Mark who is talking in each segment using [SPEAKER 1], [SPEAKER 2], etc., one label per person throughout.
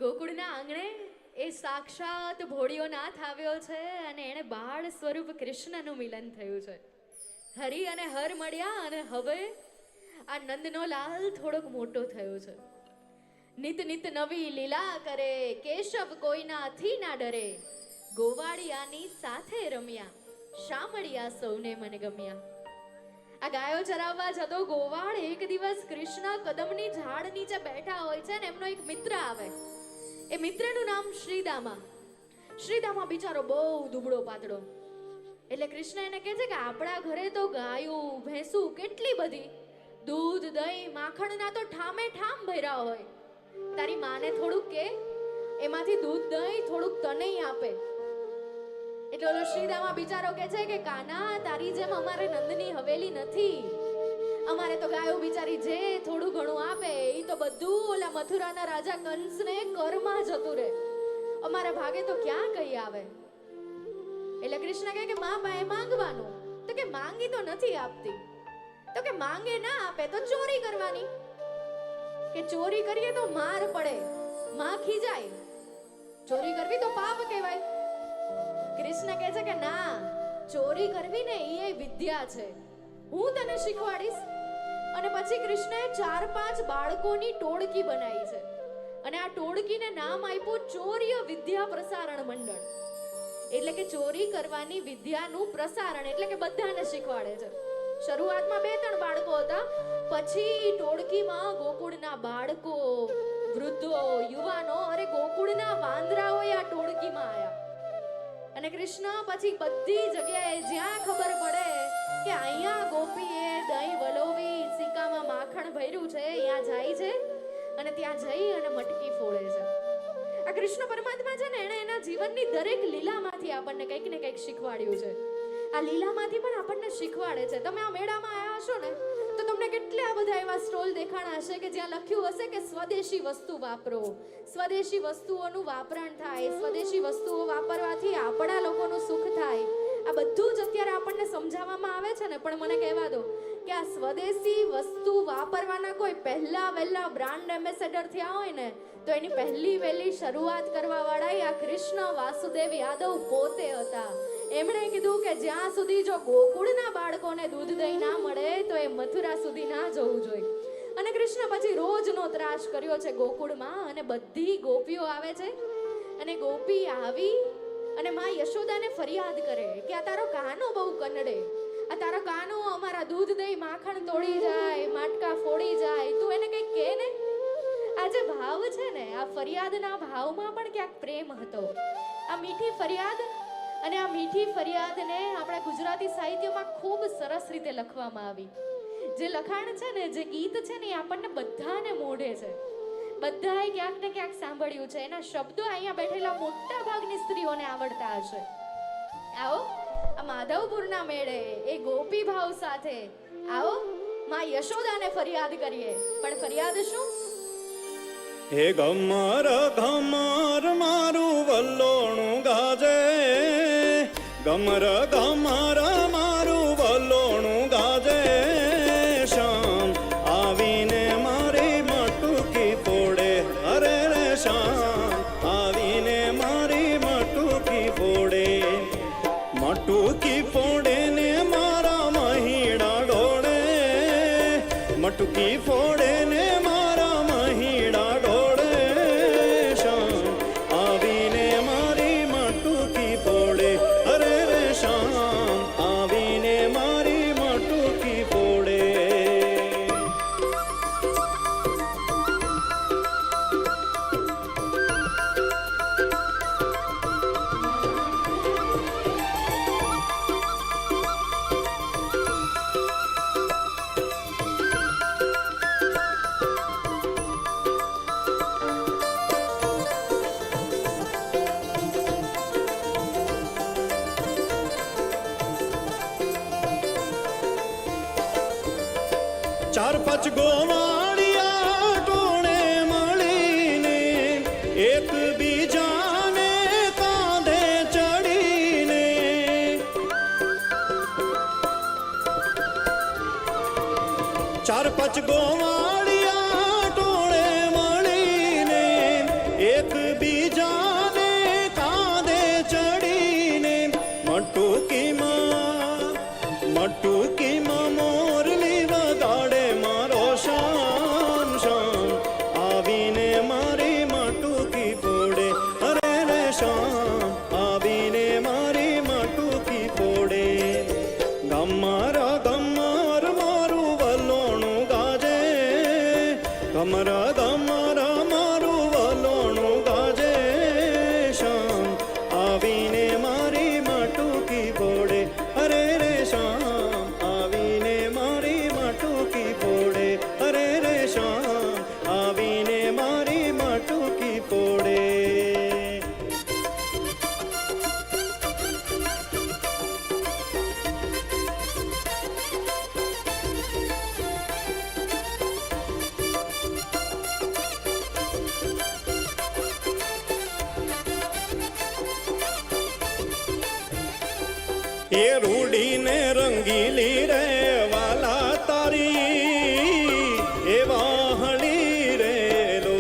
[SPEAKER 1] ગોકુળના આંગણે એ સાક્ષાત ભોળિયો નાથ આવ્યો છે અને એણે બાળ સ્વરૂપ કૃષ્ણનું મિલન થયું છે. હરિ અને હર મળ્યા અને હવે આ નંદનો લાલ થોડોક મોટો થયો છે. નિત નિત નવી લીલા કરે, કેશવ કોઈનાથી ના ડરે, ગોવાળિયાની સાથે રમ્યા, શામળિયા સૌને મન ગમ્યા. આ ગાયો ચરાવવા જતો ગોવાળ એક દિવસ કૃષ્ણ કદમની ઝાડ નીચે બેઠા હોય છે ને એમનો એક મિત્ર આવે. એ મિત્રનું નામ શ્રીદામા. શ્રીદામા બિચારો બહુ દુબળો પાતળો. એટલે કૃષ્ણ એને કહે છે કે આપણા ઘરે તો ગાયું ભેંસું કેટલી બધી, દૂધ દહીં માખણના તો ઠામે ઠામ ભર્યા હોય. તારી માને થોડુંક કે એમાંથી દૂધ દહીં થોડુંક તને આપે. એટલે ઓલો શ્રીદામા બિચારો કહે છે કે કાના, તારી જેમ અમારે નંદની હવેલી નથી. અમારે તો ગાયો બિચારી જે થોડું ઘણું આપે એ તો બધું ઓલા મથુરાના રાજા કંસને કરમાં જતું રહે. અમારા ભાગે તો ક્યાં કઈ આવે. એટલે કૃષ્ણ કહે કે માં પાસે માંગવાનું. તો કે માંગી તો નથી આપતી. તો કે માંગે ના આપે તો ચોરી કરવાની. કે ચોરી કરીએ તો માર પડે, માં ખીજાય. ચોરી કરવી તો પાપ કહેવાય. કૃષ્ણ કહે છે કે ના, ચોરી કરવી ને એ વિદ્યા છે, હું તને શીખવાડીશ. અને પછી કૃષ્ણએ 4-5 બાળકોની ટોળકી બનાવી છે અને આ ટોળકીને નામ આપ્યું ચોર્ય વિદ્યા પ્રસારણ મંડળ. એટલે કે ચોરી કરવાની વિદ્યાનું પ્રસારણ, એટલે કે બધાને શીખવાડે છે. શરૂઆતમાં 2-3 બાળકો હતા, પછી ટોળકીમાં ગોકુળના બાળકો, વૃદ્ધો, યુવાનો, અરે ગોકુળના વાંદરાઓ આ ટોળકીમાં આવ્યા. અને કૃષ્ણ પછી બધી જગ્યાએ જ્યાં ખબર પડે કે અહીંયા ગોપીએ દહીં વલોવી, સિક્કામાં માખણ ભર્યું છે, ત્યાં જાય છે અને ત્યાં જઈ અને મટકી ફોડે છે. આ કૃષ્ણ પરમાત્મા છે ને, એણે એના જીવનની દરેક લીલામાંથી આપણને કંઈક ને કંઈક શીખવાડ્યું છે. આ લીલામાંથી પણ આપણને શીખવાડે છે. તમે આ મેળામાં આવ્યા હશો ને તો તમને કેટલા બધા એવા સ્ટોલ દેખાણા હશે કે જ્યાં લખ્યું હશે કે સ્વદેશી વસ્તુ વાપરો, સ્વદેશી વસ્તુઓનું વાપરણ થાય, સ્વદેશી વસ્તુઓ વાપરવાથી આપણા લોકોનું સુખ થાય. આ બધું જ અત્યારે આપણને સમજાવવામાં આવે છે ને, પણ મને કહેવા દો કે આ સ્વદેશી વસ્તુ વાપરવાના કોઈ પહેલા વહેલા બ્રાન્ડ એમ્બેસેડર થયા હોય ને તો એની પહેલી વહેલી શરૂઆત કરવા વાળા આ કૃષ્ણ વાસુદેવ યાદવ પોતે હતા. એમણે કીધું કે જ્યાં સુધી જો ગોકુળના બાળકોને દૂધ દહીં ના મળે તો એ મથુરા સુધી ના જવું જોઈએ. અને કૃષ્ણ પછી રોજનો ત્રાસ કર્યો છે ગોકુળમાં. અને બધી ગોપીઓ આવે છે અને ગોપી આવી અને માં યશોદાને ફરિયાદ કરે કે આ તારો કાનો બહુ કનડે, આ તારો કાનો અમારા દૂધ દહીં માખણ તોડી જાય, માટકા ફોડી જાય, તું એને કંઈક કહે ને. આ જે ભાવ છે ને, આ ફરિયાદના ભાવમાં પણ ક્યાંક પ્રેમ હતો. આ મીઠી ફરિયાદ, અને આ મીઠી ફરિયાદને આપણા ગુજરાતી સાહિત્યમાં ખૂબ સરસ રીતે લખવામાં આવી. જે લખાણ છે ને, જે ગીત છે ને, એ આપણને બધાને મોઢે છે. બધાએ ક્યાંક ને ક્યાંક સાંભળ્યું છે. એના શબ્દો અહીંયા બેઠેલા મોટા ભાગની સ્ત્રીઓને આવડતા હશે. આવો આ માધવપુરના મેળે એ ગોપી ભાવ સાથે આવો માં યશોદાને ફરિયાદ કરીએ. પણ ફરિયાદ શું?
[SPEAKER 2] હે ગમર ગમર મારું વલ્લોણું ગાજે, ગમર ગમર મારું વલ્લોણું ગાજે, શામ આવીને મારી મટુકી ફોડે, અરે રે શામ આવીને મારી મટુકી ફોડે, મટુકી ફોડે ને મારા મહીડા ડોળે, મટુકી ફોડે ને મારા મહીડા ડોળે, શામ આવીને મારી મટુકી ફોડે, અરે રે શામ આવીને મારી મટુકી ફોડે. ચાર પાંચ ગોવાળિયા ટોળે મળીને એક બીજાને કાંધે ચડીને, ચાર પાંચ ગોવાળિયા ટોળે મળીને એક ડમર ડમર મારું વલોણું ગાજે શ્યામ આવીને મારી માટુકી ફોડે અરે રે શ્યામ આવીને મારી માટુકી ફોડે અરે રે શ્યામ આવીને મારી માટુકી ફોડે. એ રૂડીને રંગીલી રે વાલા તારી એ વાહળી રે લો.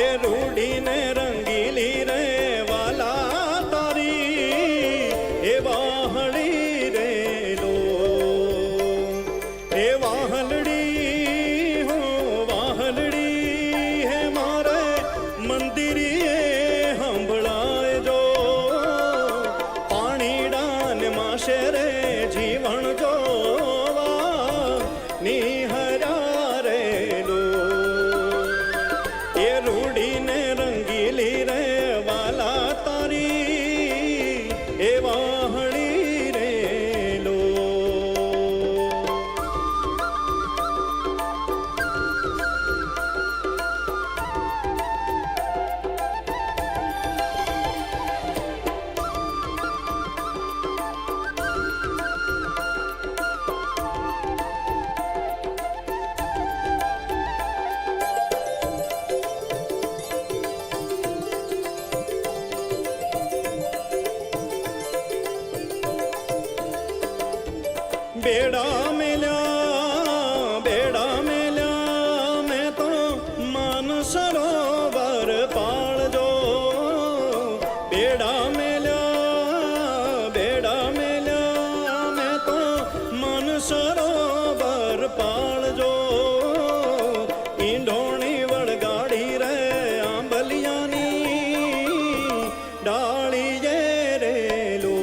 [SPEAKER 2] એ રૂડીને રંગીલી રે વાલા તારી એ વાહળી રે લો. એ વાહલડી હો વાહલડી હે મારે મંદિરીએ હંભળાય જો શેરે જીવન જોવા નિહરા રે લો. એ રૂડીને રંગીલી રે વાલા તારી એ વાહળી રે લો. બેડા મેલ્યા મેં તો માન સરોવર પાળજો. બેડા મેલ્યા મેં તો માન સરોવર પાળજો. ઈંઢોણી વળગાડી રે આંબલિયાની ડાળી જે રે લો.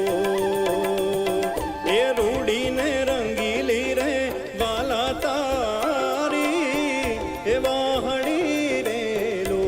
[SPEAKER 2] એ રૂડીને રંગીલી રે વાલા તારી એ વાહળી રે લો.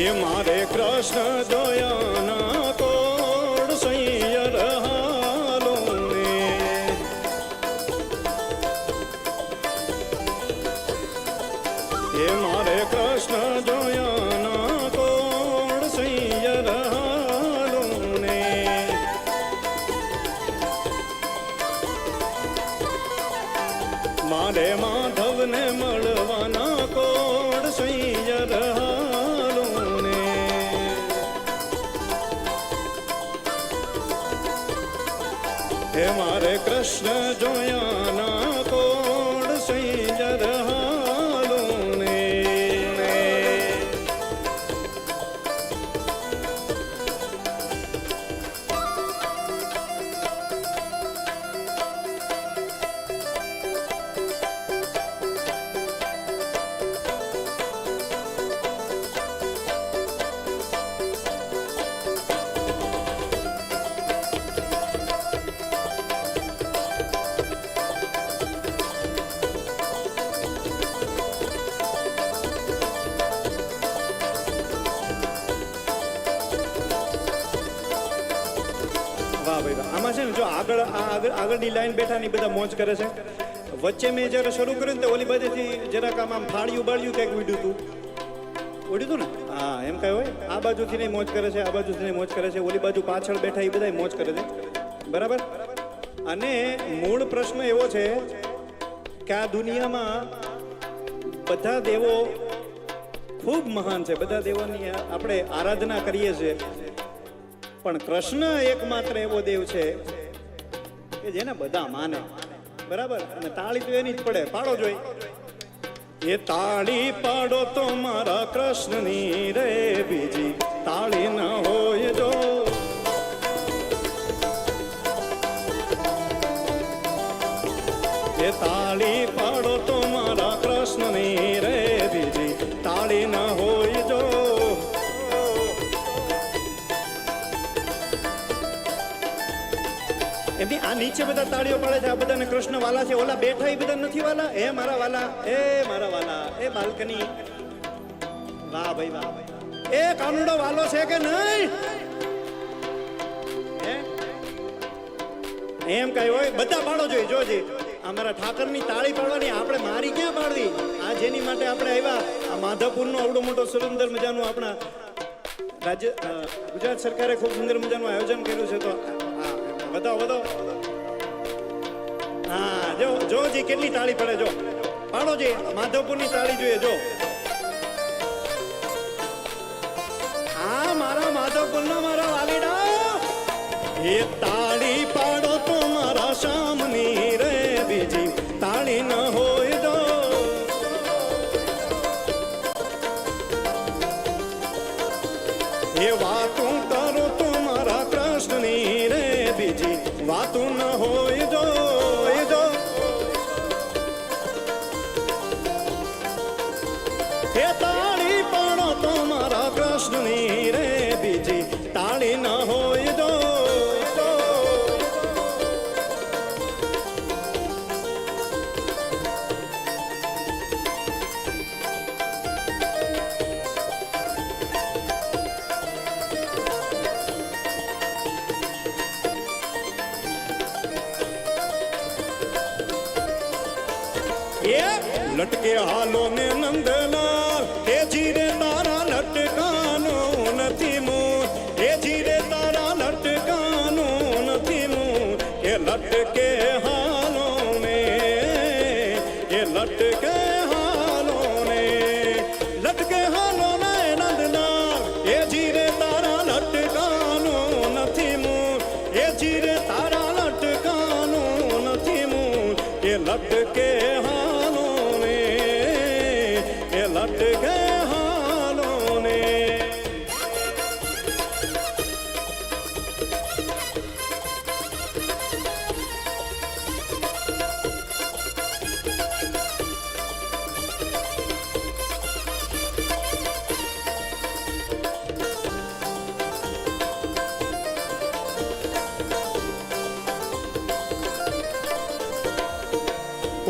[SPEAKER 2] એ મારે કૃષ્ણ જોયાના કોડ સૈયર હાલો ને. એ મારે કૃષ્ણ જોયાના કોડ સૈયર હાલો ને. મારે માધવને મળવાના કોડ સૈયર હાલો ને. હે મારે કૃષ્ણ જોયાના કોડ સૈયર હાલો ને. વાહ ભાઈ વાહ. આમાં છે ને જો આગળની લાઈન બેઠા ની બધા મોજ કરે છે. વચ્ચે મેં જયારે શરૂ કર્યું ને તો ઓલી બાજુથી જરાક આમ ફાળ્યું બાળ્યું કંઈક ઉડ્યું હતું ને. હા એમ કઈ હોય. આ બાજુથી નહીં મોજ કરે છે, આ બાજુથી નહીં મોજ કરે છે, ઓલી બાજુ પાછળ બેઠા એ બધા મોજ કરે છે. બરાબર. અને મૂળ પ્રશ્ન એવો છે કે આ દુનિયામાં બધા દેવો ખૂબ મહાન છે, બધા દેવોની આપણે આરાધના કરીએ છીએ, પણ કૃષ્ણ એકમાત્ર એવો દેવ છે કે જેને બધા માને. બરાબર. અને તાળી તો એની જ પડે, પાડો જોઈ. એ તાળી પાડો તો મારા કૃષ્ણની રે, બીજી તાળી ન હોય જો. એ તાળી પાડો તો મારા કૃષ્ણની રે, બીજી તાળી ન હોય જો. એમની આ નીચે બધા તાળીઓ પાડે છે, આ બધાને કૃષ્ણ વાલા છે. ઓલા બેઠા એ બધા નથી વાલા. એ મારા વાલા, એ મારા વાલા, એ બાલ્કની. વાહ ભાઈ વાહ. એ કાનુડો વાલો છે કે નહીં? એમ કઈ હોય બધા પાડો જોઈએ. જોજે અમારા ઠાકરની તાળી પાડવાની, આપણે મારી ક્યાં પાડવી? આ જેની માટે આપણે આવ્યા, આ માધવપુરનો આવડો મોટો સુંદર મજાનું આપણા રાજ્ય ગુજરાત સરકારે ખૂબ સુંદર મજાનું આયોજન કર્યું છે. તો બતાવો. હા જો જી કેટલી તાળી પડે. જો પાડો જી, માધવપુરની તાળી જોઈએ. જો હા મારા માધવપુરના મારા વાલીડા, એ તાળી પાડો તો મારા શામની રે, બીજી તાળી ન હોય તો. એ વાતું કરો તો મારા કૃષ્ણની રે, બીજી વાતું ન હોય જો. એ તાળી પાડો તો મારા કૃષ્ણની રે, બીજી તાળી ન હોય જો. લટકે હાલો ને નંદલાલ, એ જીરે તારા લટકાનો નથી મૂળ, એ જીરે તારા લટકાનો નથી મૂળ. એ લટકે હાલો ને, એ લટકે હાલો ને, લટકે હાલો ને નંદલાલ, એ જીરે તારા લટકાનો નથી મૂળ, એ જીરે તારા લટકાનો નથી મૂળ. એ લટકે લટકે હાલો ને.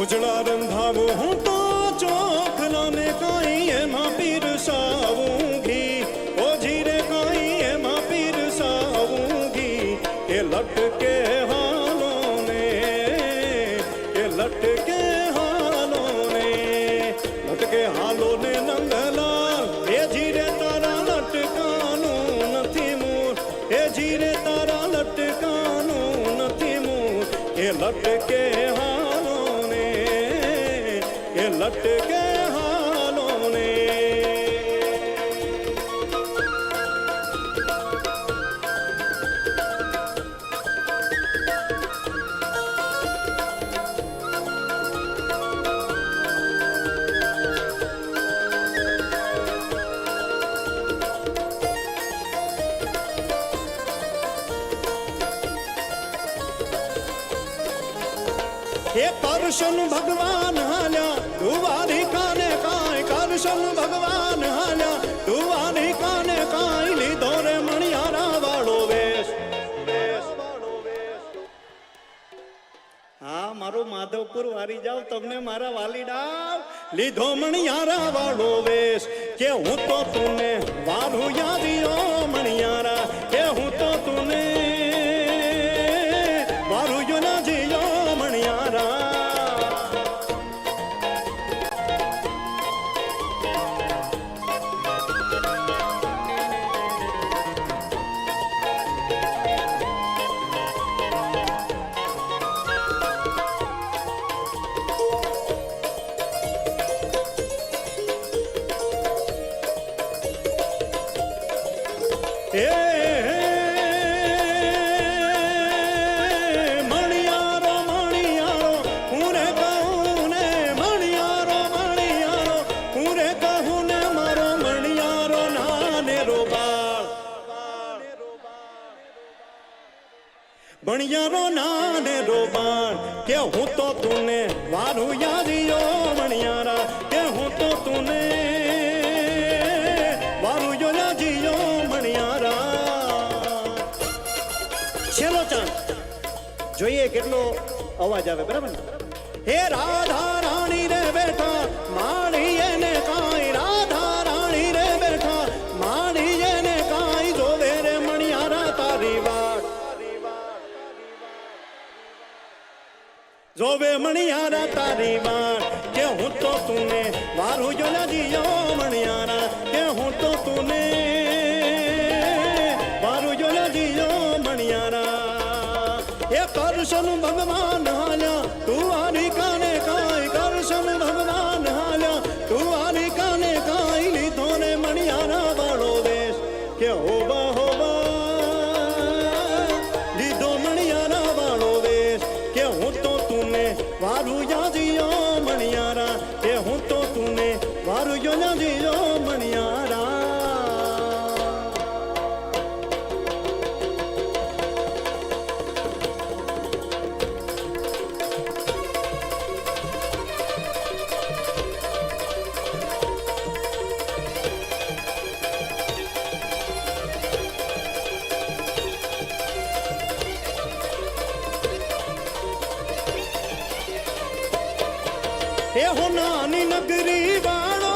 [SPEAKER 2] ઉજળા રંધાવું હું તો ચોખલા ને કાંઈ એમાં પીરસાવું ઘી, ઓ જીરે કાંઈ એમાં પીરસાવું ઘી. એ લટકે હાલો ને, એ લટકે હાલો ને, લટકે હાલો ને નંદલાલ, એ જીરે તારા લટકાનું નથી મૂળ, એ જીરે તારા લટકાનું નથી મૂળ. એ લટકે હાલો ને, એ લટકે હાલો ને. એ કરશન ભગવાન હાલ્યા દુવારી કાને કાંઈ, કરશન ભગવાન હાલ્યા દુવારી કાને કાંઈ. લીધો રે મણિયારા વાળો વેશ. હા મારું માધવપુર વારી જાવ તમને મારા વાલીડા. લીધો મણિયારા વાળો વેશ, કે હું તો તુને વારું યાદિયો મણિયારા, કે હું તો તુને વારું યો ના જીયો મણિયારા. મણિયારો મણિયારો હું રે કહું ને, મણિયારો મણિયારો મણિયારો નાને રોબાણ કે હું તો તુને વારું યાદિયો મણિયારા કે હું તો તુને વારું યાદિયો મણિયારા. છેલ્લો ચાંદ જોઈએ કેટલો અવાજ આવે, બરાબર ને? હે રાધા રાણી રે બેઠા માણી એને કાંઈ, રાધા રાણી રે બેઠા માણી એને કાંઈ, જોવે રે મણિયારા તારી વાટ, જોવે મણિયારા તારી વાટ કે હું તો તુને વારું જો જીયો મણિયારા કે હું તો તુને વારું જો જીયો મણિયારા. એ કરશન ભગવાન હાલ્યા તું આરી કાને કાંઈ, કરશન ભગવાન હાલ્યા તું આરી કાને કાંઈ, લીધો રે મણિયારા વાળો વેશ કે હોવા લીધો મણિયારા વાળો વેશ કે હું તો તુને વારું યાદિયો મણિયારા કે હું તો તુને વારું યાદિયો મણિયારા. એ હો નાની નગરી વાળો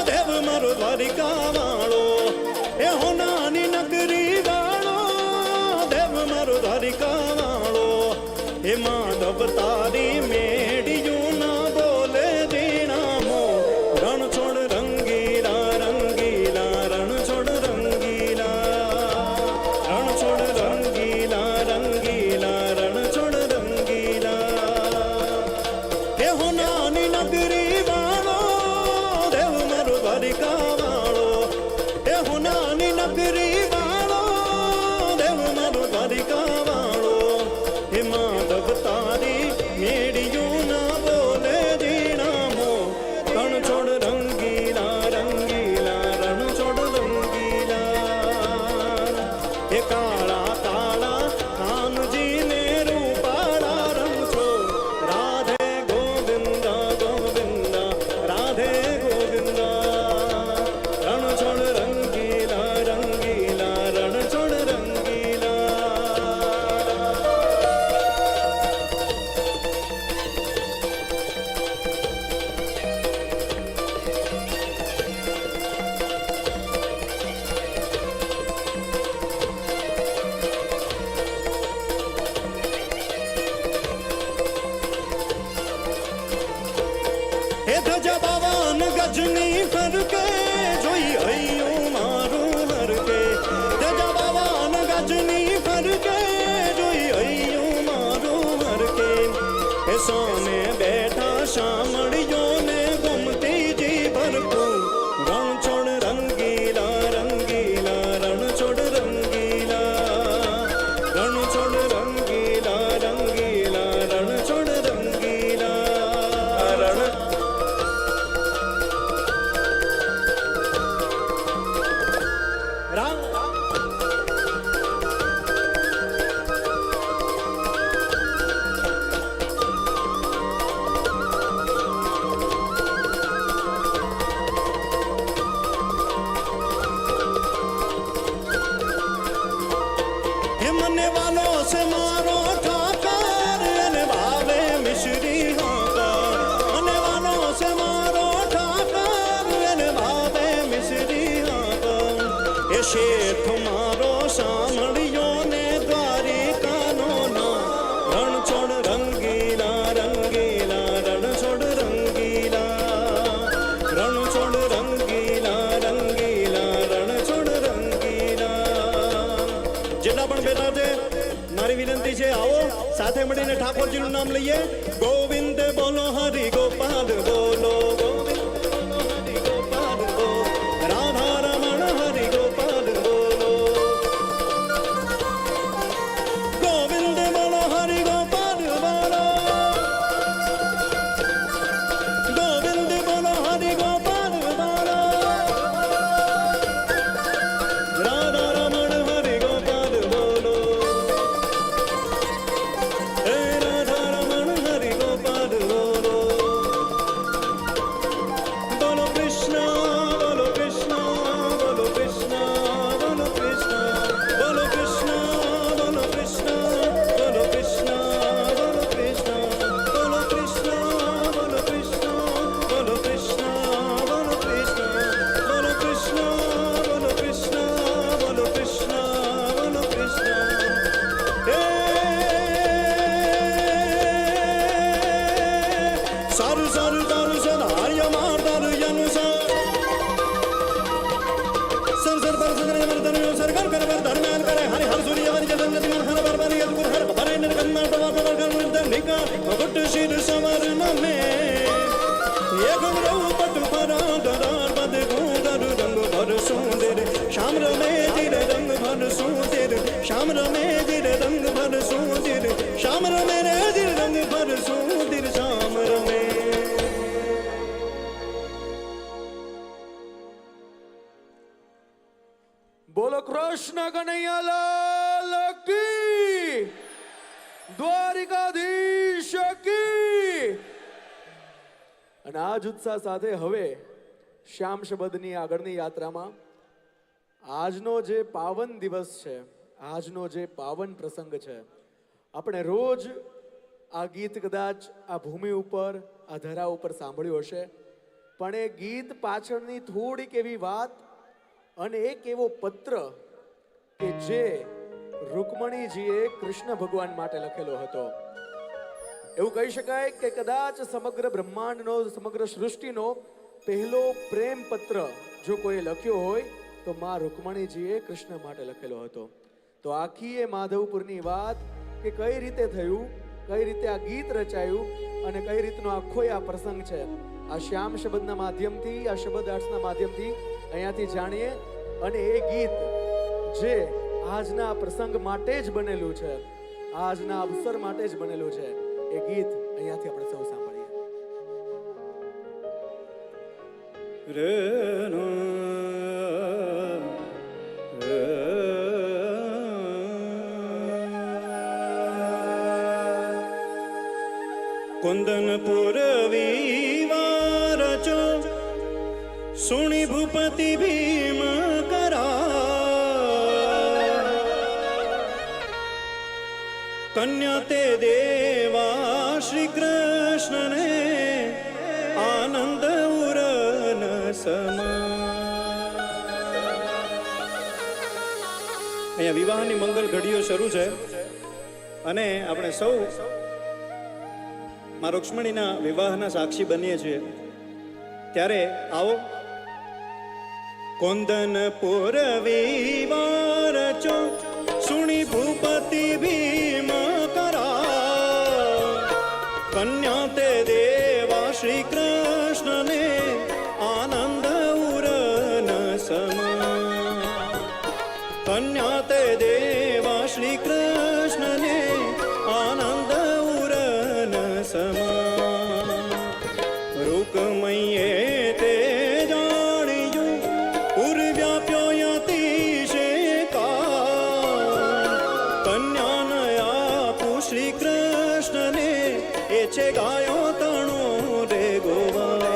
[SPEAKER 2] દેવ મારો દ્વારિકા વાળો, એ હો નાની નગરી વાળો દેવ મારો દ્વારિકા વાળો. હે માધવ તારી મેડિયું ના બોલે દીનામો, રણ છોડ રંગીલા રંગીલા રણ છોડ રંગીલા, રણ છોડ રંગીલા રંગીલા રણ છોડ રંગીલા. હે હો નાની નગરી વાળો દેવ મારો દ્વારિકા વાળો, હે હો નાની નગરી વાળો દેવ મારો દ્વારિકા વાળો. હે માધવ તારી મેડિયું ના બોલે જીણામો, રણ છોડ રંગીલા રંગીલા રણ છોડ રંગીલા. હે કાળા કાળા કાનજીને રૂપાળા રંગ છો, રાધે ગોવિંદા ગોવિંદા રાધે ગોવિંદા. રણ છોડ રંગીલા રંગીલા રણ છોડ રંગીલા. હે ધજા બાવન ગજની ફરકે જોઈ હૈયું મારું હરકે, ધજા બાવન ગજની ફરકે જોઈ હૈયું મારું હરકે. હે સોને બેઠા શામળિયો ને ગમતીજી ભરપૂર, રણ છોડ રંગીલા રંગીલા રણ છોડ રંગીલા, રણ છોડ રંગીલા રંગીલા રણ છોડ રંગીલા. રણ રામ હે મને વાલો છે મારો ઠાકર અને ભાવે મિશ્રી હાકર, મને વાલો છે મારો ઠાકર અને ભાવે મિશ્રી હાકર. એ શેઠ મારો સાંભળ્યો ને દ્વારિકાનો ના, રણ છોડ રંગીલા રંગીલા રણ છોડ રંગીલા, રણ છોડ રંગીલા રંગીલા રણ છોડ રંગીલા. જેટલા પણ બેઠા છે મારી વિનંતી છે આવો સાથે મળીને ઠાકોરજીનું નામ લઈએ. ગોવિંદ બોલો હરિ ગોપાલ બોલો, ગોવિંદ બોલો હરિ ગોપાલ બોલો, રાધા રમણ હરિ ગોપાલ બોલો, ગોવિંદ બોલો હરિ ગોપાલ બોલો, ગોવિંદ બોલો હરિ ગોપાલ બોલો, રાધા રમણ હરિ ગોપાલ બોલો. અવસર પર સગરે વર્તન સરકાર કરે ધર્માન કરે હરિ હર સૂર્ય વરિ જન નદીન હર બરબારી અજગુર હર ભરે નિર્ગન્ના પ્રવા પ્રવા કર નિકા ગુટ શિર સમર નમે એક રવ પટ પરા દરાર બદ ગુદર રંગ ભર સુંદર શ્યામ રમે જીર રંગ ભર સુંદર શ્યામ રમે જીર રંગ ભર સુંદર શ્યામ રમે રે જીર રંગ ભર સુંદર શ્યામ રમે.
[SPEAKER 3] બોલો કૃષ્ણ કનૈયાલાલ કી, દ્વારિકાધીશ કી. અને આ જ ઉત્સાહ સાથે હવે શ્યામ શબદની આગળની યાત્રામાં આજનો જે પાવન દિવસ છે, આજનો જે પાવન પ્રસંગ છે, આપણે રોજ આ ગીત કદાચ આ ભૂમિ ઉપર આ ધરા ઉપર સાંભળ્યું હશે, પણ એ ગીત પાછળની થોડીક એવી વાત અને એક એવો પત્ર કે જે રૂકમણીજીએ કૃષ્ણ ભગવાન માટે લખેલો હતો. એવું કહી શકાય કે કદાચ સમગ્ર બ્રહ્માંડનો, સમગ્ર સૃષ્ટિનો પહેલો પ્રેમ પત્ર જો કોઈ લખ્યો હોય તો માં રૂકમણીજીએ કૃષ્ણ માટે લખેલો હતો. તો આખી એ માધવપુરની વાત કે કઈ રીતે થયું, કઈ રીતે આ ગીત રચાયું અને કઈ રીતનો આખો આ પ્રસંગ છે, આ શ્યામ શબ્દના માધ્યમથી, આ શબ્દ આર્ટ્સના માધ્યમથી અહીંયાથી જાણીએ. અને એ ગીત જે આજના પ્રસંગ માટે જ બનેલું છે, આજના અવસર માટે જ બનેલું છે, એ ગીત અહીંયાથી આપણે સૌ સાંભળીએ.
[SPEAKER 2] कुंदनपुर वीवार चो सुनि भूपति भीम करा कन्या ते देवा श्री कृष्ण ने आनंद उरन समा. અહીંયા વિવાહની મંગલ ઘડીઓ શરૂ છે અને આપણે સૌ માં રૂક્ષ્મણીના વિવાહના સાક્ષી બનીએ છીએ. ત્યારે આવો કોંદનપુર વિવાર ચો સુણી ભૂપતિ ભીમ કરા કન્યા તે દેવા શ્રી કૃષ્ણ ને આનંદ ઉરન સમા. કન્યા તે દેવા શ્રી કૃષ્ણ ને આનંદ ઉરન સમા. રૂકમયે તે જાણ્યું પૂર્વ્યાપ્યો યતિશે કા કન્યા નયા શ્રી કૃષ્ણ ને એ છે ગાયો તણો રે ગોવા.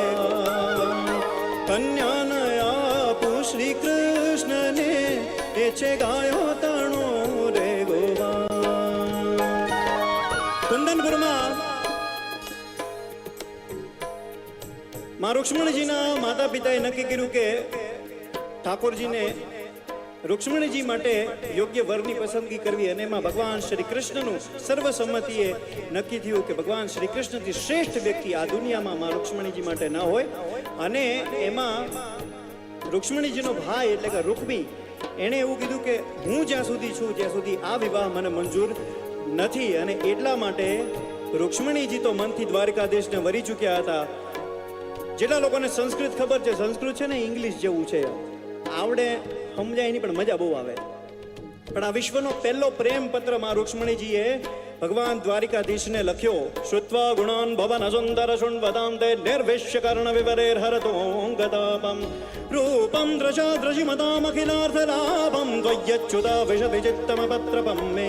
[SPEAKER 2] કન્યા નયા શ્રી કૃષ્ણ ને એ છે ગાયો તણો રે ગોવા. કુંદનપુરમાં માં રૂક્ષ્મણીજીના માતા પિતાએ નક્કી કર્યું કે ઠાકોરજીને રૂક્ષ્મણીજી માટે યોગ્ય વરની પસંદગી કરવી અને એમાં ભગવાન શ્રી કૃષ્ણનું સર્વસંમતિએ નક્કી થયું કે ભગવાન શ્રી કૃષ્ણથી શ્રેષ્ઠ વ્યક્તિ આ દુનિયામાં માં રૂક્ષ્મણીજી માટે ન હોય. અને એમાં રૂક્ષ્મણીજીનો ભાઈ એટલે કે રૂકમી એણે એવું કીધું કે હું જ્યાં સુધી છું ત્યાં સુધી આ વિવાહ મને મંજૂર નથી. અને એટલા માટે રૂક્ષ્મણીજી તો મનથી દ્વારકાધીશને વરી ચૂક્યા હતા. જેટલા લોકોને સંસ્કૃત ખબર છે, સંસ્કૃત છે ને ઇંગ્લિશ જેવું છે, આવડે સમજાય એની પણ મજા બહુ આવે. પણ આ વિશ્વનો પહેલો પ્રેમ પત્ર માં રૂક્ષ્મણીજીએ ભગવાન દ્વારિકાધીશને લખ્યો. શ્રુત્વા ગુણાન ભવન સુંદર શુણ્વદાંતે નિર્વિશ્ય કર્ણ વિવરેર હરતોંગતાપમ રૂપમ દ્રશા દ્રશિમતામ અખિલાર્થ લાભમ દ્વયચ્યુતા વિશતિ ચિત્તમ પત્રપમ મે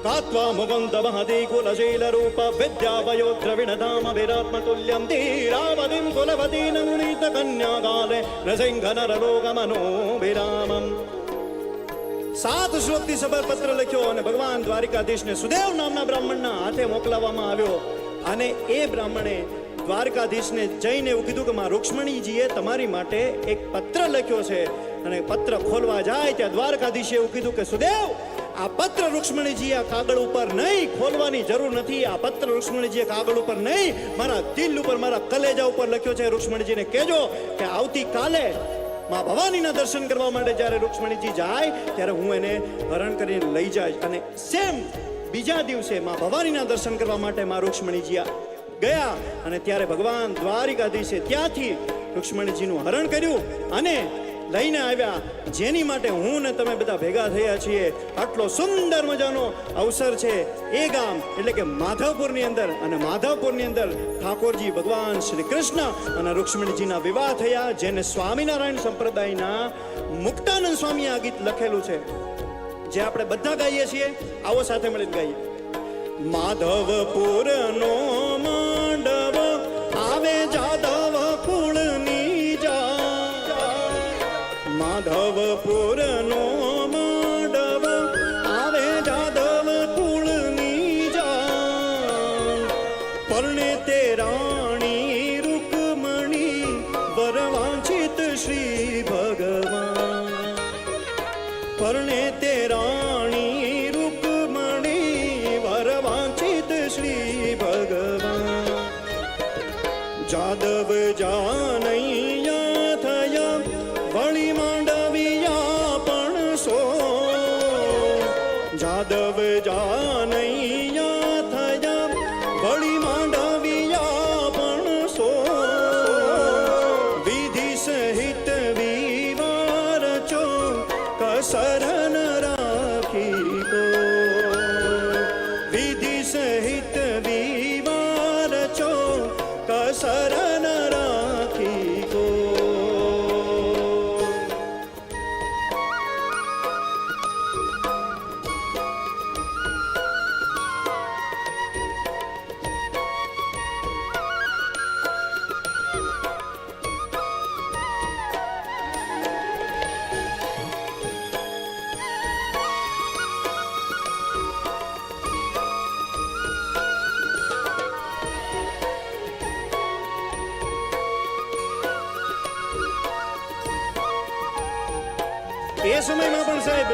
[SPEAKER 2] કાત્વા મુકુંદ મહતિ કુલશીલ રૂપ વિદ્યા વયો દ્રવિણધામ વિરાત્મ તુલ્યમ ધીરાવતિમ કુલવતીન ગુણિત કન્યા કાલે નૃસિંહ નરલોક મનો વિરામમ. 7 શ્લોકથી સબર પત્ર લખ્યો અને ભગવાન દ્વારિકાધીશને સુદેવ નામના બ્રાહ્મણના હાથે મોકલાવવામાં આવ્યો. અને એ બ્રાહ્મણે દ્વારકાધીશને જઈને એવું કીધું કે માં રૂક્ષ્મણીજીએ તમારી માટે એક પત્ર લખ્યો છે. અને પત્ર ખોલવા જાય ત્યાં દ્વારકાધીશે એવું કીધું કે સુદેવ, આ પત્ર રૂક્ષ્મણીજી આ કાગળ ઉપર નહીં, ખોલવાની જરૂર નથી. આ પત્ર રૂક્ષ્મણીજી કાગળ ઉપર નહીં, મારા દિલ ઉપર, મારા કલેજા ઉપર લખ્યો છે. રૂક્ષ્મણીજીને કહેજો કે આવતીકાલે માં ભવાનીના દર્શન કરવા માટે જ્યારે રૂક્ષ્મણીજી જાય ત્યારે હું એને હરણ કરીને લઈ જઈશ. અને સેમ બીજા દિવસે માં ભવાનીના દર્શન કરવા માટે માં રૂક્ષ્મણીજી ગયા અને ત્યારે ભગવાન દ્વારિકાધીશે ત્યાંથી રૂક્ષ્મણીજીનું હરણ કર્યું અને લઈને આવ્યા, જેની માટે હું ને તમે બધા ભેગા થયા છીએ. આટલો સુંદર મજાનો અવસર છે એ ગામ એટલે કે માધવપુરની અંદર. અને માધવપુરની અંદર ઠાકોરજી ભગવાન શ્રી કૃષ્ણ અને રૂક્ષ્મણીજીના વિવાહ થયા, જેને સ્વામિનારાયણ સંપ્રદાયના મુક્તાનંદ સ્વામીએ આ ગીત લખેલું છે, જે આપણે બધા ગાઈએ છીએ. આવો સાથે મળીને ગાઈએ. માધવપુરનો માંડવ આવે જાદવ કુળની જા, માધવપુરનો માંડવ આવે જાદવ કુળની જા, પરણે તે રાણી રૂકમણી વરવાંછિત શ્રી ભગવાન, પરણે તે રાણી રૂકમણી વરવાંછિત શ્રી ભગવાન. જાદવ જાનૈયા થયા વળી માંડવિયા પણ સો, જાદવ જાનૈયા થયા વળી માંડવિયા પણ સો, વિધિ સહિત વિવાર ચો કસર ન રાખી કો, વિધિ સહિત વિવાર ચો કસર ન રાખી કો. એ સમયમાં પણ સાહેબ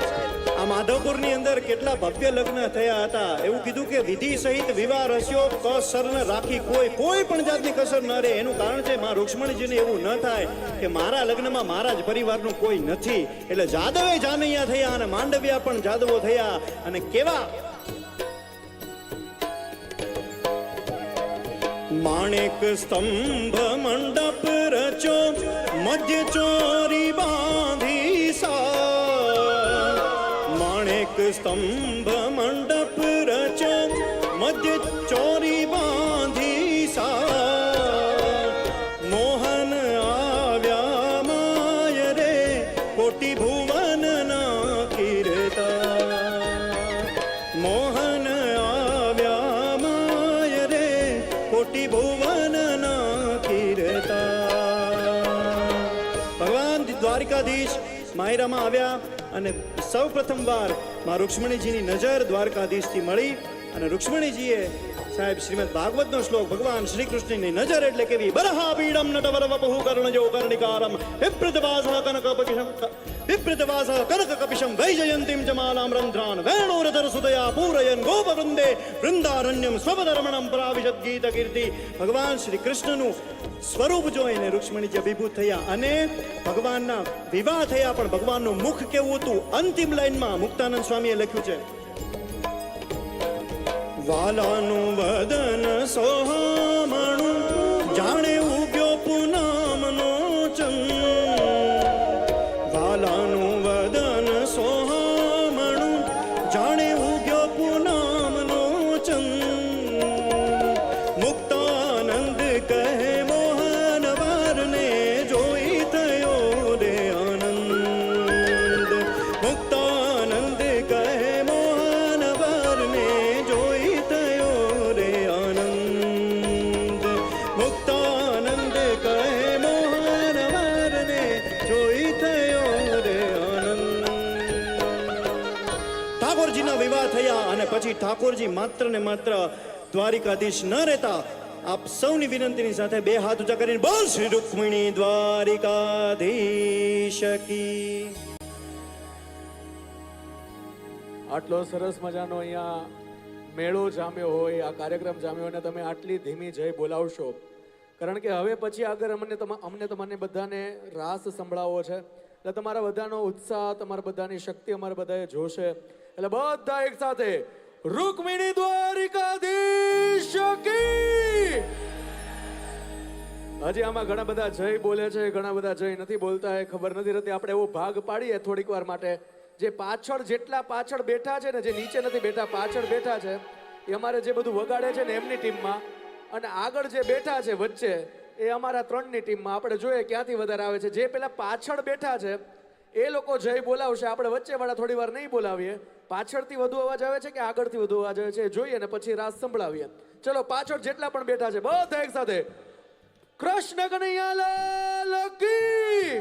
[SPEAKER 2] આ માધવપુરની અંદર કેટલા ભવ્ય લગ્ન થયા હતા. એવું કીધું કે વિધિ સહિત વિવાહ રસ્યો કસર ન રાખી કોઈ, કોઈ પણ જાતની કસર ન રહે. એનું કારણ છે માં રૂક્ષ્મણીજીને એવું ન થાય કે મારા લગ્નમાં મારા જ પરિવારનું કોઈ નથી, એટલે જાદવે જાનૈયા થયા અને માંડવ્યા પણ જાદવો થયા. અને કેવા માણેક સ્તંભ મંડપ રચો મધ્ય ચોરી બાંધી સા, માણેક સ્તંભ મંડપ રચો મધ્ય ચોરી બાંધી સા, મોહન આવ્યા માય રે કોટી ભુવન ના કીર્તા, મોહન આવ્યા માય રે કોટી ભુવન ના કીર્તા. ભગવાન દ્વારિકાધીશ માયરામાં આવ્યા અને સૌ પ્રથમવાર માં રૂક્ષ્મણીજીની નજર દ્વારકાધીશથી મળી. અને રૂક્ષ્મણીજીએ સાહેબ શ્રીમદ ભાગવતનો શ્લોક, ભગવાન શ્રી કૃષ્ણની નજર એટલે કેવી, બરહા પીડમ નટવર વપહુ કર્ણજો કર્ણિકારમ વિપ્રતવાસઃ કનકપિશમ વિપ્રતવાસઃ કનકકપિશમ વૈજયંતીમ જમાલામ રંધ્રાન વેણોરધર સુતયા પૂરયન ગોપવૃંદે વૃંદારણ્યમ સ્વપદર્મણમ પરાવિશદ ગીત કીર્તિ. ભગવાન શ્રી કૃષ્ણનું સ્વરૂપ જોઈને રૂક્ષ્મણીજી અભિભૂત થયા અને ભગવાનના વિવાહ થયા. પણ ભગવાનનું મુખ કેવું હતું, અંતિમ લાઈનમાં મુક્તાનંદ સ્વામીએ લખ્યું છે, વાલાનું વદન સોહામણું જાણે ઉગ્યો પૂનમનો ચંદ્ર, વાલાનું વદન સોહામણું જાણે ઉગ્યો પૂનમનો ચંદ્ર, મુક્તાનંદ કહે મોહન વારને જોઈ થયો રે આનંદ, મુક્તાનંદ કહે મોહન વારને જોઈ થયો રે આનંદ, મુક્તાનંદ કહે મોહન વારને જોઈ થયો રે આનંદ. ઠાકોરજીના વિવાહ થયા અને પછી ઠાકોરજી માત્ર ને માત્ર દ્વારિકાધીશ ન રહેતા. આપ સૌની વિનંતીની સાથે બે હાથ ઊંચા કરીને બોલ શ્રી રૂક્મિણી દ્વારિકાધીશ કી.
[SPEAKER 3] આટલો સરસ મજાનો અહીંયા મેળો જામ્યો હોય, આ કાર્યક્રમ જામ્યો અને તમે આટલી ધીમી જય બોલાવશો કારણ કે હવે પછી આગળ અમને તમને બધાને રાસ સંભળાવવો છે, એટલે તમારા બધાનો ઉત્સાહ, તમારા બધાની શક્તિ અમારે બધાએ જોશે. એટલે બધા એક સાથે રૂકમિણી દ્વારિકાધીશ કી. હજી આમાં ઘણા બધા જય બોલે છે, ઘણા બધા જય નથી બોલતા, એ ખબર નથી રહેતી. આપણે એવો ભાગ પાડીએ થોડીક વાર માટે, જે પાછળ જેટલા પાછળ બેઠા છે ને, જે નીચે નથી બેઠા, પાછળ બેઠા છે, એ અમારે જે બધું વગાડે છે ને એમની ટીમમાં, અને આગળ જે બેઠા છે વચ્ચે એ અમારા 3ની ટીમમાં. આપણે જોઈએ ક્યાંથી વધારે આવે છે. જે પેલા પાછળ બેઠા છે એ લોકો જય બોલાવશે, આપણે વચ્ચેવાળા થોડી વાર નહીં બોલાવીએ. પાછળથી વધુ અવાજ આવે છે કે આગળથી વધુ અવાજ આવે છે એ જોઈએ ને પછી રાસ સંભળાવીએ. ચલો, પાછળ જેટલા પણ બેઠા છે બધા એક સાથે કૃષ્ણ કનૈયાલાલ કી.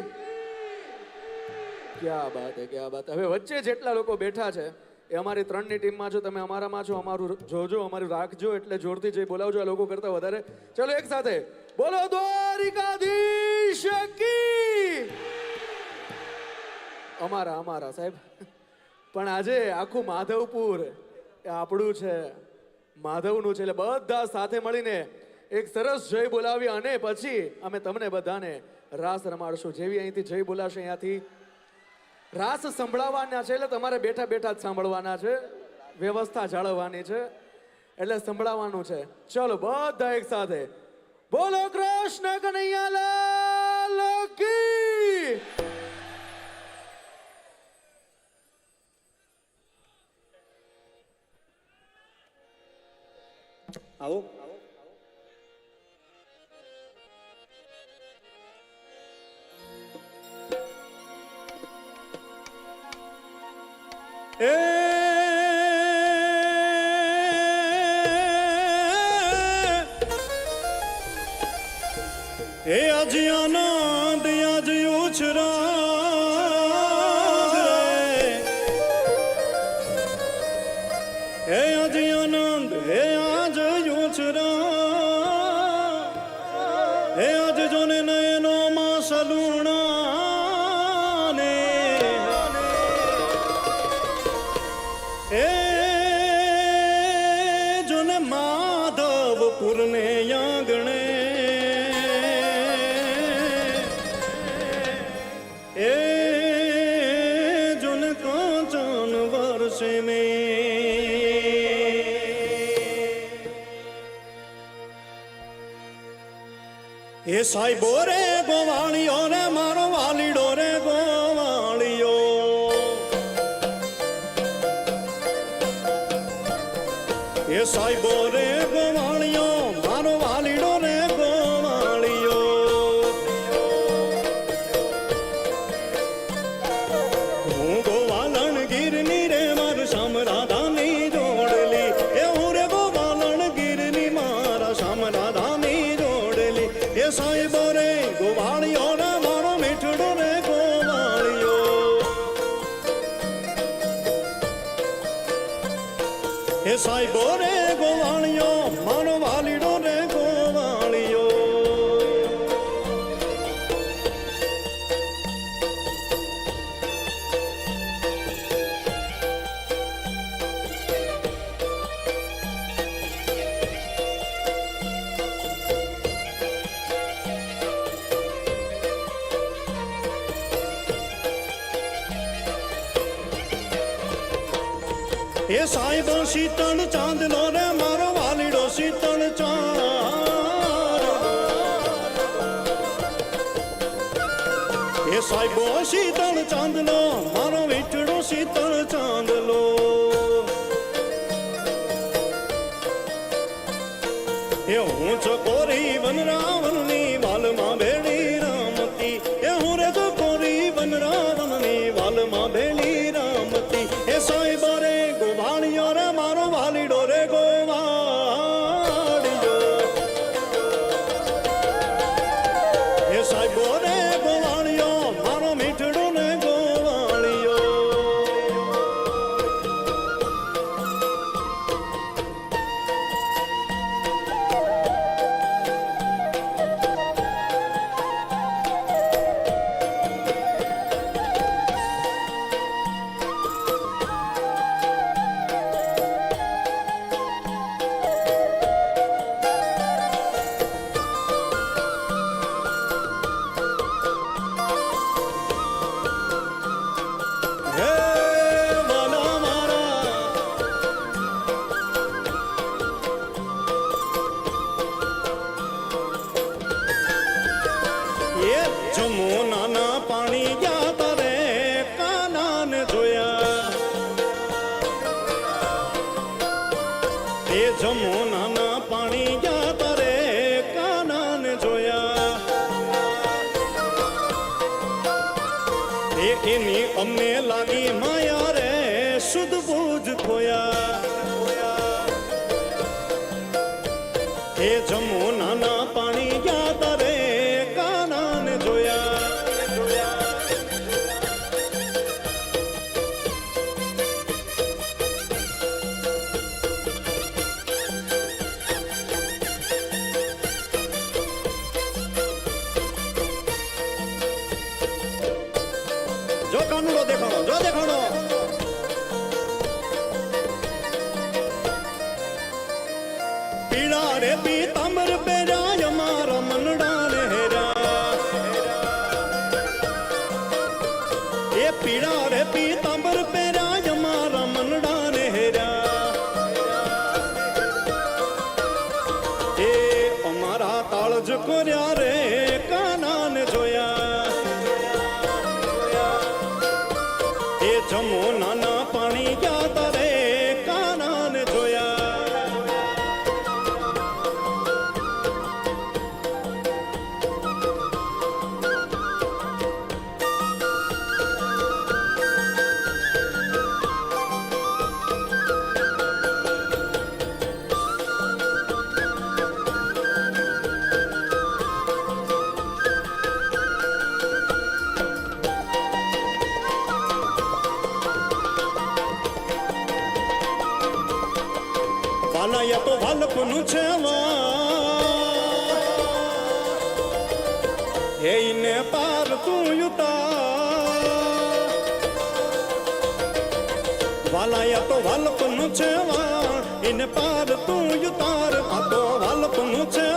[SPEAKER 3] ક્યા બાત હે, ક્યા બાત. હવે વચ્ચે જેટલા લોકો બેઠા છે એ અમારી 3ની ટીમમાં છો, તમે અમારામાં છો, અમારું જોજો, અમારું રાખજો, એટલે જોરથી જઈ બોલાવજો આ લોકો કરતા વધારે. ચલો એક સાથે બોલો દ્વારિકાધીશ કી. અમારા સાહેબ. પણ આજે આખું માધવપુર એ આપણું છે, માધવનું છે, એટલે બધા સાથે મળીને એક સરસ જય બોલાવી અને પછી અમે તમને બધાને રાસ રમાડશું. જેવી અહીંથી જય બોલાશે અહીંયાથી રાસ સંભળાવવાના છે, એટલે તમારે બેઠા બેઠા જ સાંભળવાના છે, વ્યવસ્થા જાળવવાની છે, એટલે સંભળાવવાનું છે. ચલો બધા એક સાથે બોલો કૃષ્ણ કનૈયાલાલ કી.
[SPEAKER 2] આવો. એ આજે આનંદ આજ ઉછરાગ રે, એ આજે આનંદ હે આજ ઉછરાગ, હે આજ જોને નયનો માં સલુણા ને, એ જોને માધવપુર ને આંગણે, એ જોને કાંચન વર્ષે મેં. એ સાહેબો રે ગોવાળિયો રે મારો વાલીડો રે ગોવાળિયો, એ સાહેબો રે ગોવાળિયો મારો વાલીડો રે ગોવાળિયો. હું ગોવાલણ ગીરની રે મારું શામ રાધાની જોડલી, એ હું રે ગોવાલણ ગીરની મારા શામ રાધાની જોડલી. એ સાહેબો રે ગોવાળિયો રે મારો મીઠડો રે ગોવાળિયો, એ સાહેબો રે ગોવાળિયો મારો વાલીડો રે ગોવાળિયો. એ સાહેબો શીતળ ચાંદલો રે મારો વાલીડો શીતળ ચાંદ, એ સાહેબો શીતળ ચાંદલો મારો વીટડો શીતળ ચાંદલો. એ હું ચકોરી વન રાવણની વાલમાં ભેળી રામતી, એ હું રે ચકોરી વન રાવણની વાલમાં ભેળી રામતી. એ સાહેબો રે ગોવાળિયો રે મારો વાલીડો રે ગોવાળિયો, એ સાહેબો રે ગોવાળિયો મારો મીઠડો ને ગોવાળિયો. અમને લાગી માયા રે શુદ્ધ બુદ્ધ ખોયા એ જમુનાના પાણી ગયા તારે કાનાને જોયા જો કાનુડો દેખાણો જો દેખાણો પીળા રે પીતાંબર પહેર્યા મારા મનડા ને હેરા એ પીળા રે પીતાંબર પહેર્યા મારા મનડા ને હેરા એ અમારા કાળજ કોર્યા રે કાનાને જોયા એ જમુનાના પાણી ગયા તારે કાનાને જોયા વાલાયા તો વાલપનું છે એને પાર તું યુતા વાલાયા તો વાલપનું છે એને પાર તું યુતાર આ તો વાલપનું છે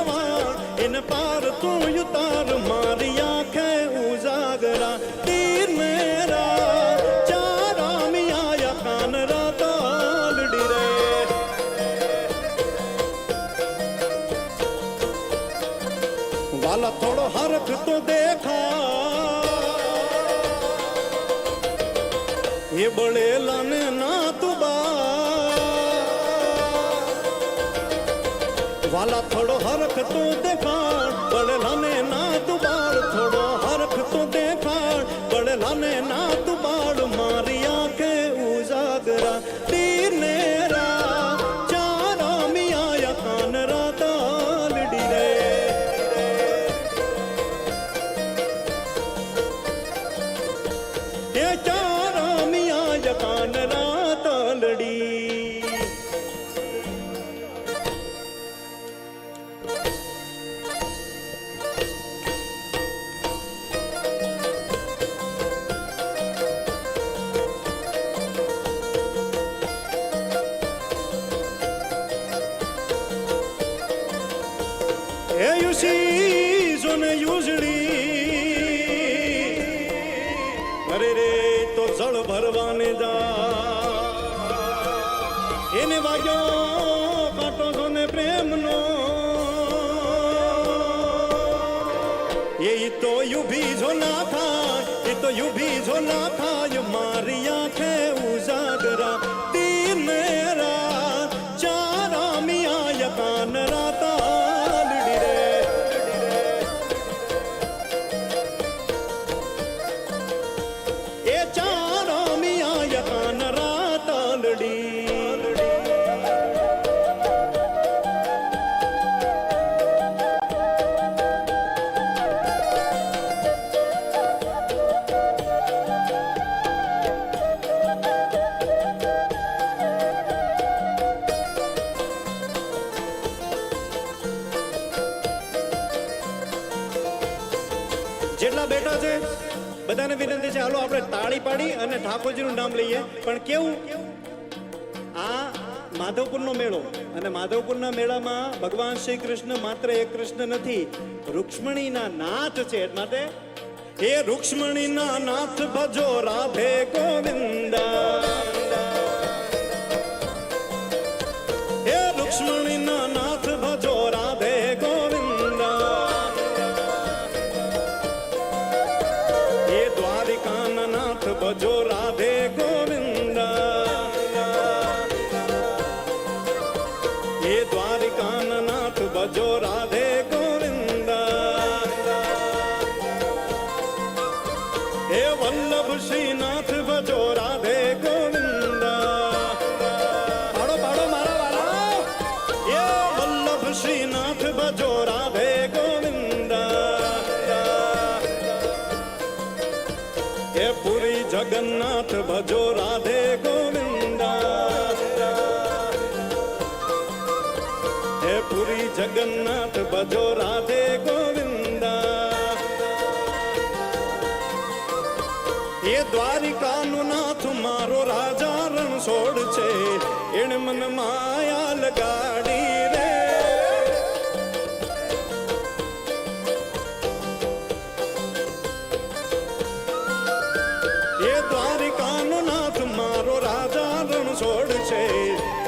[SPEAKER 2] એને પાર તું યુતાર મારી આંખે ઉજાગરા તીર મેરા ચારા મિયા કાન રાતાલડી રે વાલા થોડો હરખ તો દેખા એ બળેલા ને ના તુબા વાલા થોડો હરખ તો દેખાડ બળેલા ને ના તુબાડ થોડો હરખ તો દેખાડ બળેલા ને ના તુબાડ મારી આંખે ઉજાગરા તીર ને રા ચારા મિયા કાન રાતાલડી રે એ ચારા મિયા કાન રાતાલડી એ યુસી જોને યુઝડી અરે રે તો જળ ભરવાને જા એને વાગ્યો કાંટો જોને પ્રેમનો એ તો યુભી જો ના થાય એ તો યુભી જો ના થાય મારી આંખે ઉજાગરા તીર મેરા ચારા મિયા કાન રાતાલડી રે એ ચારા મિયા કાન રાતાલડી જેટલા બેઠા છે બધાને વિનંતી છે હાલો આપણે તાળી પાડી અને ઠાકોરજીનું નામ લઈએ પણ કેવું આ માધવપુરનો મેળો અને માધવપુરના મેળામાં ભગવાન શ્રી કૃષ્ણ માત્ર એક કૃષ્ણ નથી રૂક્ષ્મણીના નાથ છે એટલા માટે હે રૂક્ષ્મણીના નાથ ભજો રાધે ગોવિંદા હે રૂક્ષ્મણીના નાથ ભજો રાધે ગોવિંદા હે દ્વારિકાના નાથ ભજો રાધે ગોવિંદા હે દ્વારિકાના નાથ ભજો રાધે ગોવિંદા હે વલ્લભ શ્રીનાથ જગન્નાથ ભજો રાધે ગોવિંદા હે પુરી જગન્નાથ ભજો રાધે ગોવિંદા એ દ્વારિકાનો નાથ મારો રાજા રણછોડ છે એણે મન માયા લગાડી રે એ દ્વારિકાનો નાથ મારો રાજા રણછોડ છે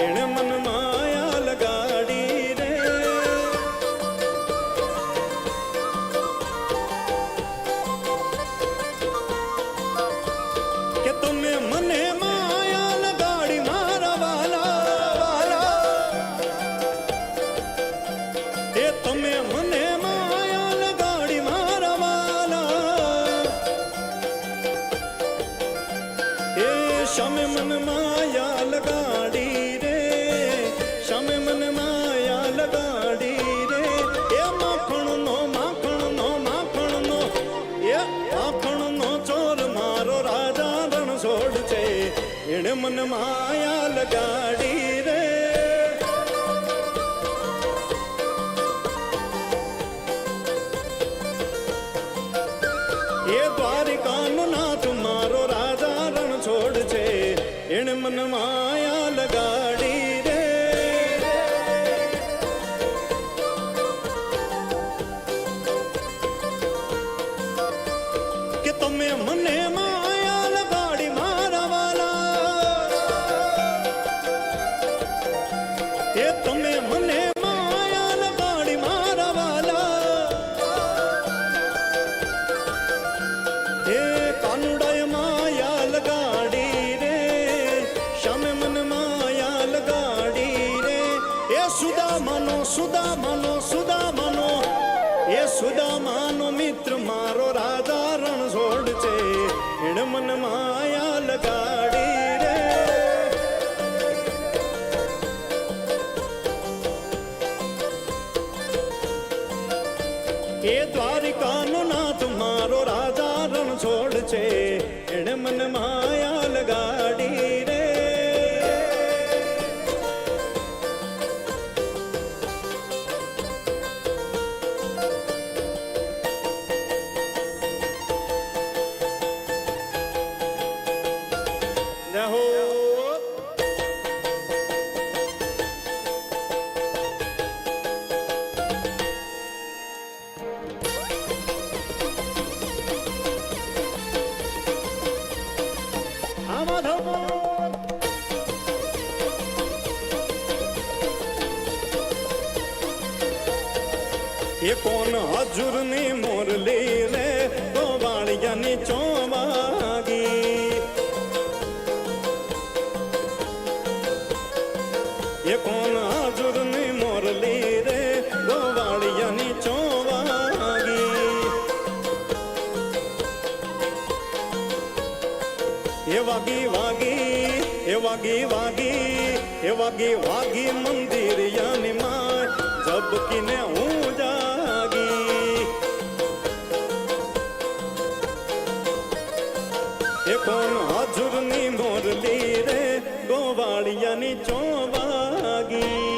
[SPEAKER 2] એણે મન માયા લગાડી રે કે તમે મને માયા લગાડી મારા વાલા એ તમે મને માયા લગાડી મારા વાલા એ શમે મન માયા લગાડી રે શમે મન માયા લગાડી રે એ માખણનો એ માખણનો ચોર મારો રાજા રણછોડ છે એણે મન માયા લગાડી રે એ દ્વારિકાનો નાથ મારો રાજા રણછોડ છે એણે મન માયા લગાડી રે કે તમે મને માયા લગાડી મારા વાલા એ તમે મને માયા લગાડી મારા વાલા એ કાનુડાએ માયા લગાડી રે શ્યામે મન માયા લગાડી રે એ સુદામાનો એ સુદામાનો મિત્ર મારો રાજા રણછોડ છે એણે મન માયા લગાડી રે એ દ્વારિકાનો નાથ મારો રાજા રણછોડ છે એણે મન માયા લગાડી રે જય હો એ કોણ હજુરની મોરલી રે તો વાળિયાની ચોવાગી એ કોણ હજુરની મોરલી રે તો વાળિયાની ચોવાગી એ વાગી મંદિર યાની માં જબકીને હું જાગી એ કોણ હજુરની મોરલી રે ગોવાળિયાની ચોવાગી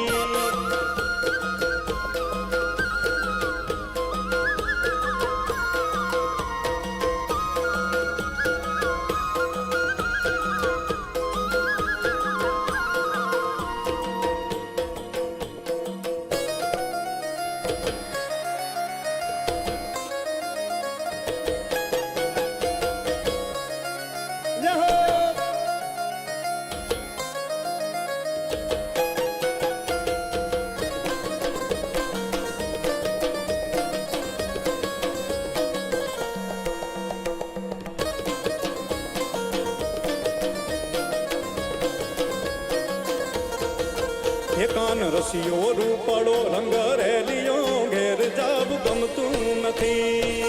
[SPEAKER 2] કાન રસિયો રૂપાળો રંગ રેલિયો ઘેર જાવ ગમતું નથી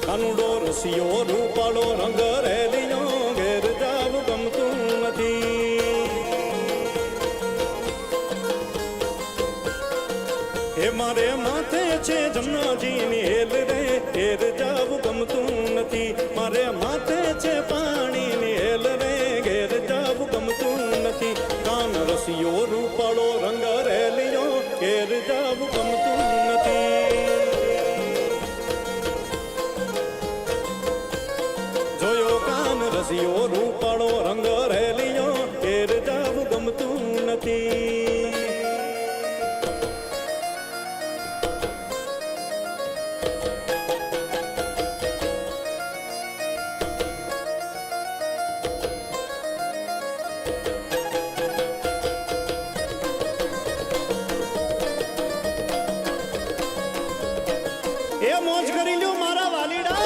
[SPEAKER 2] કાનુડો રસિયો રૂપાળો રંગ રેલિયો ઘેર જાવ ગમતું નથી હે મારે માથે છે જમનાજીની હેલ રે ઘેર જાવું ગમતું નથી મારે માથે છે પાણીની હેલ રે ઘેર જાવું ગમતું નથી કાન રસિયો રૂપાળો રંગ રેલિયો ઘેર જાવું ગમતું નથી જોયો કાન રસિયો રૂપાળો રંગ રેલિયો ઘેર જાવું ગમતું નથી એ મોજ કરી લ્યો મારા વાલીડા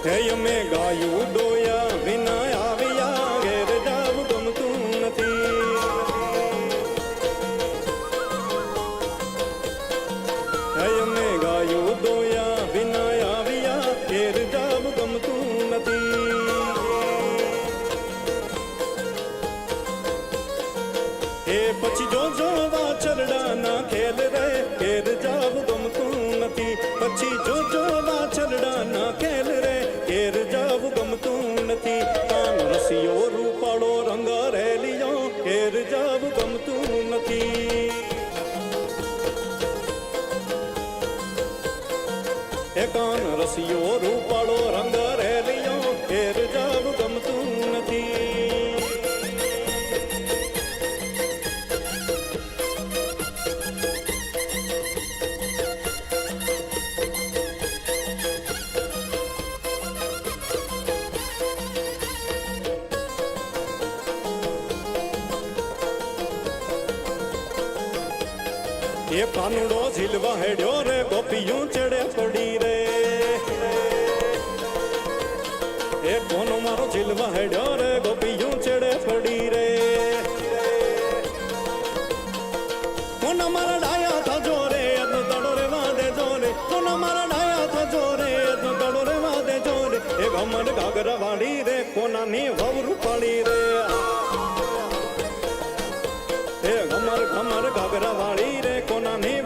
[SPEAKER 2] હે અમે ગાયું ડોયા વિના આવ્યા ઘેર જાવું ગમતું નથી હે અમે ગાયું ડોયા વિના આવ્યા ઘેર જાવું ગમતું નથી એ પછી જોજો વાછરડાના ખેલ રે ઘેર જાવું ગમતું નથી પછી જોજો વાછરડાના ખેલ રે ઘેર જાવું ગમતું નથી કાન રસિયો રૂપાળો રંગ રેલિયો ઘેર જાવું ગમતું નથી એ કાન રસિયો રૂપાળો રંગ રેલિયો ઘેર જાવું ગમતું નથી એ કાનુડો ઝીલવા હેડ્યો રે ગોપીયું ચડે પડી રે એ કોનો મારો ઝીલવા હેડ્યો રે ગોપીયું ચડે પડી રે કોના મારા ડાયા થજો રે એનો તડો રે વાદે જોરે કોના મારા ડાયા થજો રે એનો તડો રે વાદે જોરે એ ગમડ ઘાઘરા વાળી રે કોનાની વવરું પાડી રે એ ગમર ઘમર ઘાઘરા વાળી રે કોનાની